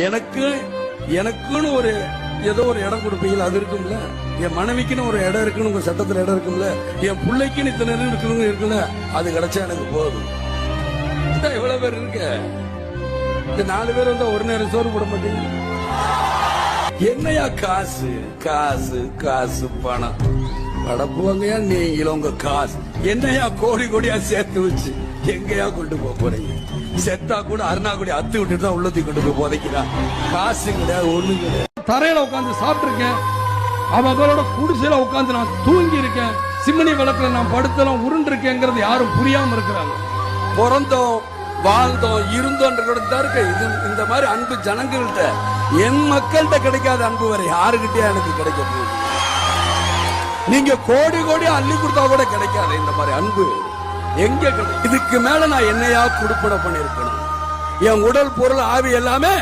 எனக்குன்னு ஒரு ஏதோ ஒரு இடம் கொடுப்பீங்களா? அது இருக்கும்ல. என் மனைவிக்குன்னு ஒரு இடம் இருக்குன்னு உங்க சட்டத்துல இடம் இருக்கும்ல. என் பிள்ளைக்குன்னு இத்தனை இருக்கணும் இருக்குல்ல. அது கிடைச்சா எனக்கு போதும். எவ்வளவு பேர் இருக்க? இந்த 4 பேர் வந்தா ஒரு நேரம் சோறு போட மாட்டீங்க. என்னையா காசு காசு காசு பணம் படப்புவாங்கயா நீங்களும் உங்க காசு என்னையா கோடி கோடியா சேர்த்து வச்சு எங்கயா கொண்டு போறீங்க? செத்தா கூட அருணாக்குடி அத்து விட்டுட்டு தான் உள்ளத்தி கொண்டு போய் புதைக்கிறான். காசு கிடையாது, ஒண்ணு கிடையாது. தரையில உட்காந்து சாப்பிட்டு இருக்கேன். அவங்களோட குடிசையில உட்காந்து நான் தூங்கி இருக்கேன். சிம்னி விளக்குல நான் படுத்தலாம் உருண்டு இருக்கேங்கிறது யாரும் புரியாம இருக்கிறாங்க. பிறந்தோம் வாழ்ந்தோம் இருந்தோன்ற இது இந்த மாதிரி அன்பு ஜனங்கள்கிட்ட என் மக்கள்கிட்ட கிடைக்காத அன்பு வரை யாருக்கிட்டே எனக்கு கிடைக்க போகுது? நீங்க கோடி கோடி அள்ளி கொடுத்தா கூட கிடைக்காது இந்த மாதிரி அன்பு. எங்க இதுக்கு மேல நான் என்னையா குடுப்பட பண்ணிருக்கணும்? என் உடல் பொருள் ஆவி எல்லாமே